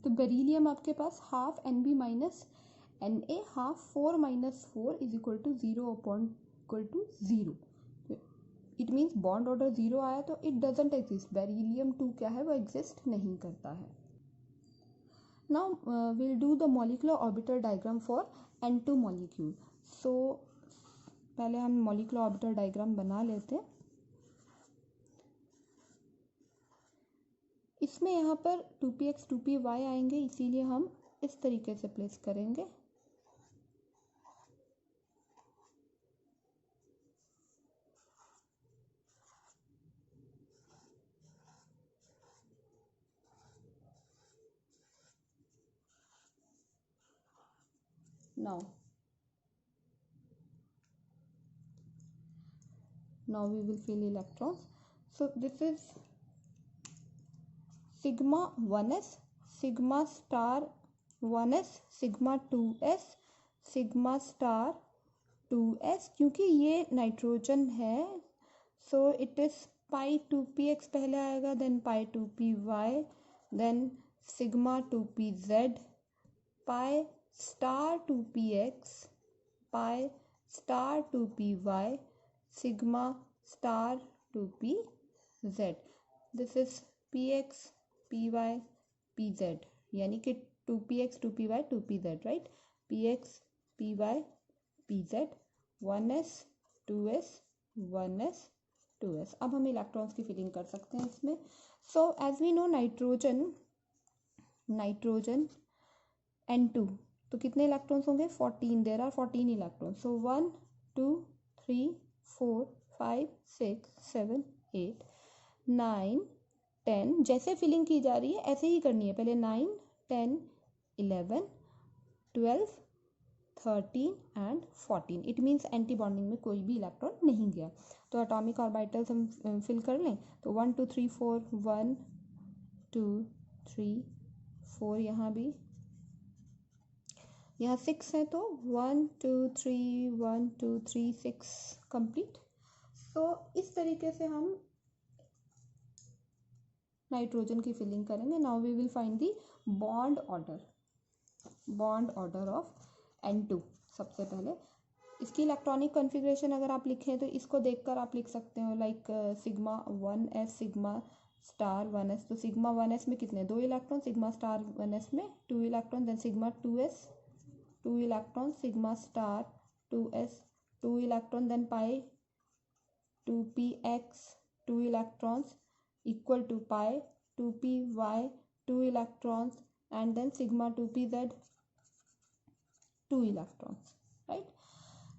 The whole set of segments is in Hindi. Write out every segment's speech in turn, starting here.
तो बेरिलियम आपके पास half Nb minus Na, half 4 minus 4 is equal to 0 upon equal to 0. It means bond order 0 आया तो इट डजेंट एग्जिस्ट. बेरिलियम 2 क्या है, वो एग्जिस्ट नहीं करता है. Now will do the molecular orbital diagram for N2 molecule. So पहले हम मॉलिक्यूलर ऑर्बिटल डायग्राम बना लेते हैं. इसमें यहाँ पर 2px 2py आएंगे, इसीलिए हम इस तरीके से प्लेस करेंगे. Now we will fill electrons. So this is sigma 1s, sigma star 1s, sigma 2s, sigma star 2s. क्योंकि ये नाइट्रोजन है so it is pi 2px पहले आएगा, then pi 2py, then sigma 2pz, pi star 2px, pi star 2py, sigma star 2pz. This is px, py, pz, यानी कि 2px 2py 2pz, right? px, py, pz, 1s 2s 1s 2s. अब हम इलेक्ट्रॉन्स की फिलिंग कर सकते हैं इसमें. So as we know nitrogen N2, तो कितने इलेक्ट्रॉन्स होंगे 14. There are 14 electrons. सो 1 2 3 4 5 6 7 8 9 10. जैसे फिलिंग की जा रही है ऐसे ही करनी है. पहले 9 10 11 12 13 and 14. It means anti bonding में कोई भी इलेक्ट्रॉन नहीं गया. तो एटॉमिक ऑर्बिटल्स हम फिल कर लें. तो 1 2 3 4 1 2 3 4, यहाँ भी, यहाँ 6 है तो 1 2 3 1 2 3 6 कंप्लीट. तो इस तरीके से हम नाइट्रोजन की फिलिंग करेंगे. Now we will find the bond order of N2. सबसे पहले इसकी इलेक्ट्रॉनिक कॉन्फ़िगरेशन अगर आप लिखें तो इसको देखकर आप लिख सकते हो like sigma 1s sigma star 1s. तो सिग्मा 1s में कितने 2 इलेक्ट्रॉन, सिग्मा स्टार 1s में 2 electron, then sigma 2s 2 electron, sigma star 2s 2 electron, then pi 2px 2 electrons equal to pi 2py 2 electrons, and then sigma 2pz 2 electrons, right?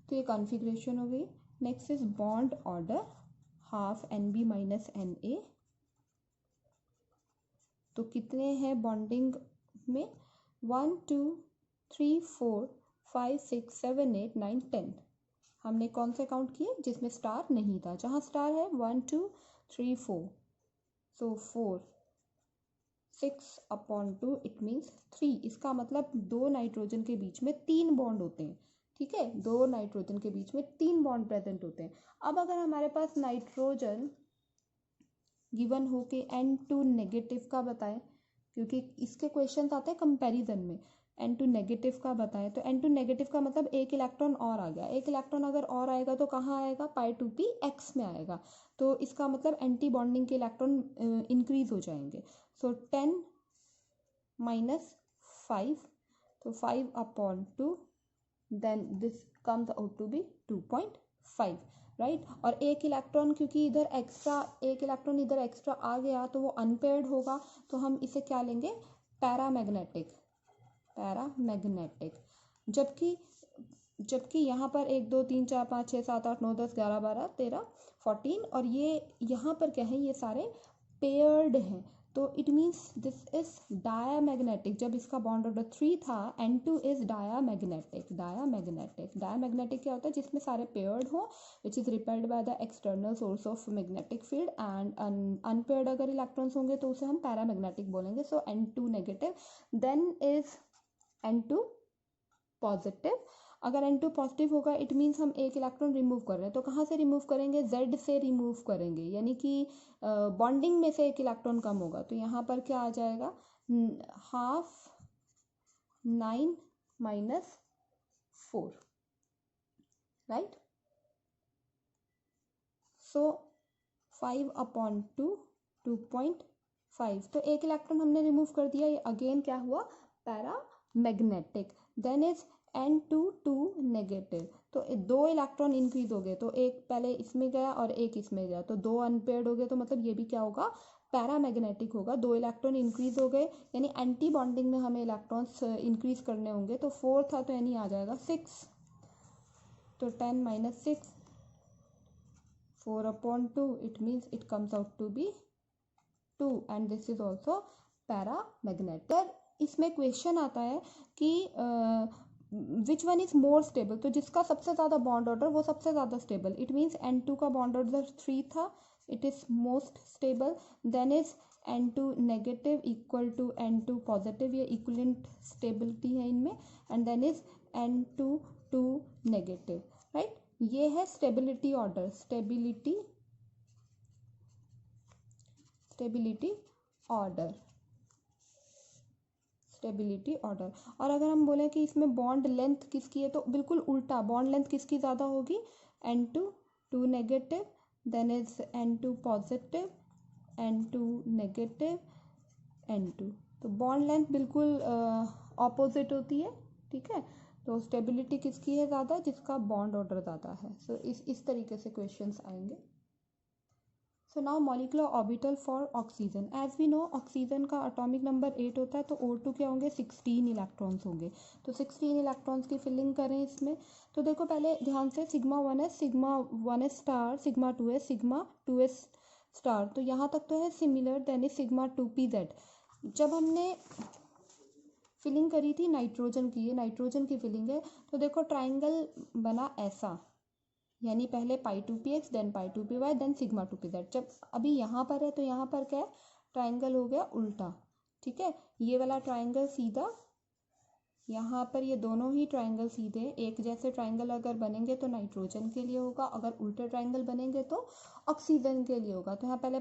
तो ये कॉन्फ़िगरेशन हो गई. Next is bond order half Nb minus Na. तो कितने हैं बॉन्डिंग में 1 2 3 4 5 6 7 8 9 10. हमने कौन से काउंट किए जिसमें स्टार नहीं था. जहाँ स्टार है 1 2 3 4, सो 4 6 अपॉन 2 इट मीन्स 3. इसका मतलब 2 नाइट्रोजन के बीच में 3 बॉन्ड होते हैं. ठीक है, 2 नाइट्रोजन के बीच में 3 बॉन्ड प्रेजेंट होते हैं. अब अगर हमारे पास नाइट्रोजन गिवन हो के N2 नेगेटिव का बताएं, क्योंकि इसके क्वेश्चन आते हैं कंपैरिजन में. N2 नेगेटिव का बताएं तो N2 नेगेटिव का मतलब एक इलेक्ट्रॉन और आ गया. एक इलेक्ट्रॉन अगर और आएगा तो कहाँ आएगा पाई 2px में आएगा. तो इसका मतलब एंटी बॉन्डिंग के इलेक्ट्रॉन इंक्रीज हो जाएंगे. सो 10 माइनस 5, तो 5 upon 2, then this comes out to be 2.5, right. और एक इलेक्ट्रॉन क्योंकि इधर एक्स्ट्रा एक इलेक्ट्रॉन इधर एक्स्ट्रा आ गया तो वो अनपेयर्ड होगा, तो हम इसे क्या लेंगे पैरामैग्नेटिक. जबकि यहाँ पर 1 2 3 4 5 6 7 8 9 10 11 12 13 14, और ये यहाँ पर क्या है, ये सारे पेयर्ड हैं. तो it means this is diamagnetic. जब इसका बॉन्ड ऑर्डर 3 था N2 इज डायामैग्नेटिक. डायामैग्नेटिक क्या होता है, जिसमें सारे पेयर्ड हो, which is repelled by the external source of magnetic field, and unpaired अगर इलेक्ट्रॉन्स होंगे तो उसे हम पैरामैग्नेटिक बोलेंगे. So N2 negative, then is N2 positive. अगर N2 पॉजिटिव होगा इट मीन्स हम एक इलेक्ट्रॉन रिमूव कर रहे हैं. तो कहाँ से रिमूव करेंगे, Z से रिमूव करेंगे, यानी कि बॉन्डिंग में से एक इलेक्ट्रॉन कम होगा. तो यहाँ पर क्या आ जाएगा हाफ 9 माइनस 4, राइट. सो 5/2 2.5. तो एक इलेक्ट्रॉन हमने रिमूव कर दिया. ये अगेन क्या हुआ, paramagnetic. Then is N2 2 negative. तो 2 इलेक्ट्रॉन इंक्रीज हो गए. तो एक पहले इसमें गया और एक इसमें गया, तो 2 अनपेयर्ड हो गए. तो मतलब ये भी क्या होगा, पैरामैग्नेटिक होगा. 2 इलेक्ट्रॉन इंक्रीज हो गए, यानी एंटी बॉन्डिंग में हमें इलेक्ट्रॉन्स इंक्रीज करने होंगे. तो 4 था तो यानी आ जाएगा 6. तो 10 minus 6 4/2, it means it comes out to be 2 and this is also paramagnetic. इसमें क्वेश्चन आता है कि which one is more stable. तो जिसका सबसे ज़्यादा बॉन्ड ऑर्डर वो सबसे ज़्यादा स्टेबल. इट मीन्स N2 का बॉन्ड ऑर्डर 3 था, it is most stable. Then is N2 negative equal to N2 positive, ये इक्वलेंट स्टेबिलिटी है इनमें. And then is N2 2 negative, right. ये है stability order, stability order, stability order. और अगर हम बोलें कि इसमें बॉन्ड लेंथ किसकी है, तो बिल्कुल उल्टा. बॉन्ड लेंथ किसकी ज़्यादा होगी, N2 2 negative, then is N2 positive, N2 negative, N2. तो बॉन्ड लेंथ बिल्कुल ऑपोजिट होती है, ठीक है. तो स्टेबिलिटी किसकी है ज़्यादा, जिसका बॉन्ड ऑर्डर ज़्यादा है. सो इस तरीके से क्वेश्चंस आएंगे. So now molecular orbital for oxygen. As we know oxygen का एटॉमिक नंबर 8 होता है, तो O2 क्या होंगे, 16 इलेक्ट्रॉन्स होंगे. तो 16 इलेक्ट्रॉन्स की फिलिंग करें इसमें. तो देखो पहले ध्यान से, sigma 1s star, sigma 2s star. तो यहाँ तक तो है similar. Then is sigma 2pz. जब हमने फिलिंग करी थी नाइट्रोजन की, ये नाइट्रोजन की फिलिंग है. तो देखो ट्राइंगल बना ऐसा, यानी पहले π2px then π2py then sigma 2pz. जब अभी यहाँ पर है तो यहाँ पर क्या है, ट्राइंगल हो गया उल्टा, ठीक है. ये वाला ट्राइंगल सीधा, यहाँ पर ये दोनों ही ट्राइंगल सीधे. एक जैसे ट्राइंगल अगर बनेंगे तो नाइट्रोजन के लिए होगा, अगर उल्टे ट्राइंगल बनेंगे तो ऑक्सीजन के लिए होगा. तो यहाँ पहले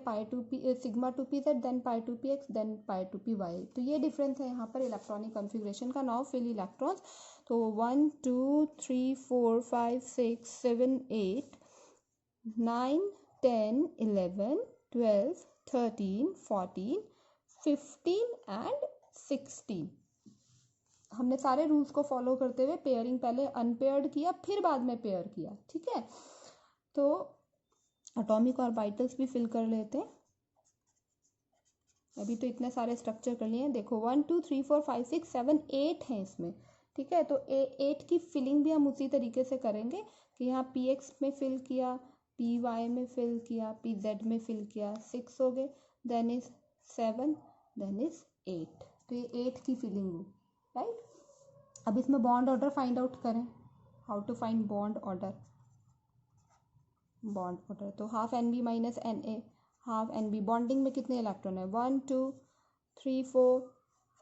sigma 2pz then π2px then π2py. तो ये डिफरेंस है यहाँ पर इलेक्ट्रॉनिक कॉन्फ़िगरेशन का. Now fill electrons. तो 1 2 3 4 5 6 7 8 9 10 11 12 13 14 15 एंड 16. हमने सारे रूल्स को फॉलो करते हुए पेयरिंग पहले अनपेयर्ड किया, फिर बाद में पेयर किया, ठीक है. तो एटॉमिक ऑर्बिटल्स भी फिल कर लेते हैं. अभी तो इतने सारे स्ट्रक्चर कर लिए हैं. देखो 1 2 3 4 5 6 7 8 हैं इसमें, ठीक है. तो 8 की फिलिंग भी हम उसी तरीके से करेंगे कि यहाँ px में फिल किया, py में फिल किया, pz में फिल किया. 6 हो गए, देन इज 7, देन इज 8. तो ये 8 की फिलिंग हुई, राइट. अब इसमें बॉन्ड ऑर्डर फाइंड आउट करें. How to find bond order. तो half NB minus Na, half NB. Bonding में कितने इलेक्ट्रॉन है, 1 2 3 4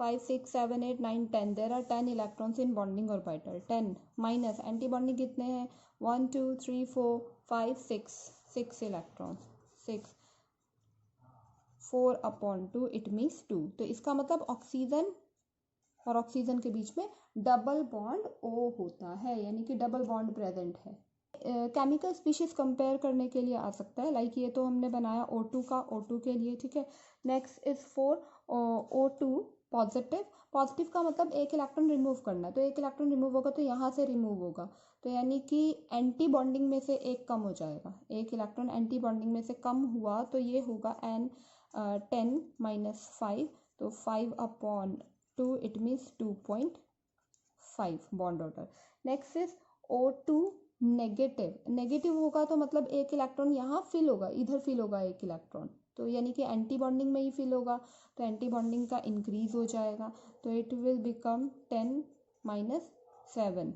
5 6 7 8 9 10. There are 10 electrons in bonding orbital. 10 minus anti bonding कितने हैं, 1 2 3 4 5 6 इलेक्ट्रॉन्स. 6 4/2 it means 2. तो इसका मतलब ऑक्सीजन और ऑक्सीजन के बीच में डबल बॉन्ड O होता है, यानी कि डबल बॉन्ड प्रेजेंट है. केमिकल स्पीशीज कंपेयर करने के लिए आ सकता है. लाइक ये तो हमने बनाया O2 का, O2 के लिए, ठीक है. Next is for O2 positive. Positive का मतलब एक इलेक्ट्रॉन रिमूव करना है. तो एक इलेक्ट्रॉन रिमूव होगा तो यहाँ से रिमूव होगा, तो यानी कि एंटी बॉन्डिंग में से एक कम हो जाएगा. एक इलेक्ट्रॉन एंटी बॉन्डिंग में से कम हुआ तो ये होगा 10 माइनस 5. तो 5/2 it means 2.5 bond order. Next is O2 negative होगा तो मतलब एक इलेक्ट्रॉन यहाँ फिल होगा, इधर फिल होगा एक इलेक्ट्रॉन, तो यानी कि एंटी बॉन्डिंग में ही फिल होगा. तो एंटी बॉन्डिंग का इंक्रीज हो जाएगा, तो इट विल बिकम 10 माइनस 7.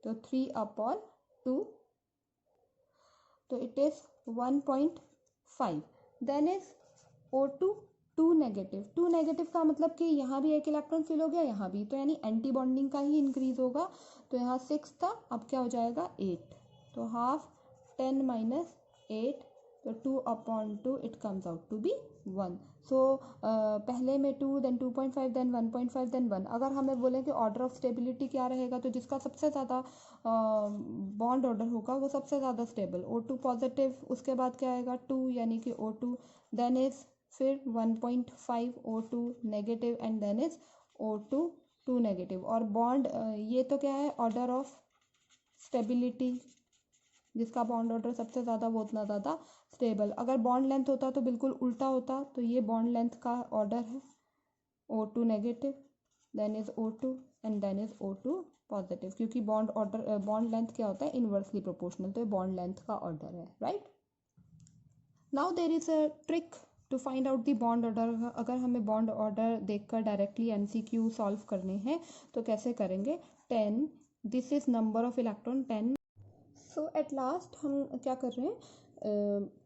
तो 3/2, तो it is 1.5. Then is O2 2 negative का मतलब कि यहाँ भी एक इलेक्ट्रॉन फिल हो गया, यहाँ भी, तो यानी एंटी बॉन्डिंग का ही इंक्रीज होगा. तो यहाँ 6 था, अब क्या हो जाएगा 8. तो हाफ 10 माइनस 8, तो 2/2 it comes out to be 1. So पहले में 2 देन 2.5 देन 1.5 देन 1। अगर हमें बोलें कि ऑर्डर ऑफ स्टेबिलिटी क्या रहेगा, तो जिसका सबसे ज़्यादा बॉन्ड ऑर्डर होगा वो सबसे ज़्यादा स्टेबल। O2 पॉजिटिव, उसके बाद क्या आएगा 2 यानी कि O2, देन इज फिर 1.5 O2 negative and then is O2 2 negative. और बॉन्ड ये तो क्या है, ऑर्डर ऑफ स्टेबिलिटी, जिसका बॉन्ड ऑर्डर सबसे ज़्यादा वो उतना ज़्यादा स्टेबल। अगर बॉन्ड लेंथ होता तो बिल्कुल उल्टा होता, तो ये बॉन्ड लेंथ का ऑर्डर है O2 negative, then is O2 and then is O2 positive, क्योंकि बॉन्ड लेंथ क्या होता है, इनवर्सली प्रोपोर्शनल, तो ये बॉन्ड लेंथ का ऑर्डर है, right. Now there is a trick to find out the bond order. अगर हमें बॉन्ड ऑर्डर देखकर डायरेक्टली MCQ सॉल्व करने हैं तो कैसे करेंगे। 10, this is number of electron 10। So at last हम क्या कर रहे हैं,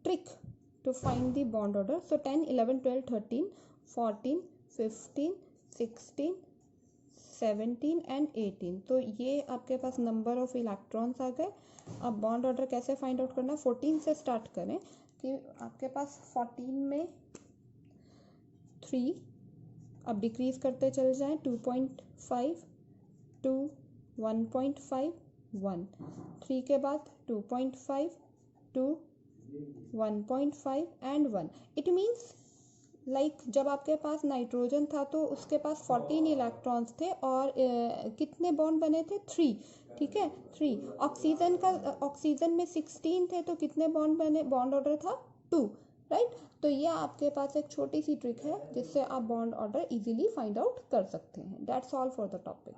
trick to find the bond order. So 10, 11, 12, 13, 14, 15, 16, 17 and 18। तो ये आपके पास नंबर ऑफ इलेक्ट्रॉन्स आ गए। अब बॉन्ड ऑर्डर कैसे फाइंड आउट करना है, 14 से स्टार्ट करें कि आपके पास 14 में 3, अब डिक्रीज करते चले जाएं, 2.5, 2, 1.5, 1, 3 के बाद 2.5, 2, 1.5 एंड 1। इट मीन्स लाइक जब आपके पास नाइट्रोजन था तो उसके पास 14 इलेक्ट्रॉन्स थे और कितने बॉन्ड बने थे, 3, ठीक है 3। ऑक्सीजन में 16 थे तो कितने बॉन्ड बने, बॉन्ड ऑर्डर था 2, राइट। तो ये आपके पास एक छोटी सी ट्रिक है जिससे आप bond order easily find out कर सकते हैं। That's all for the topic.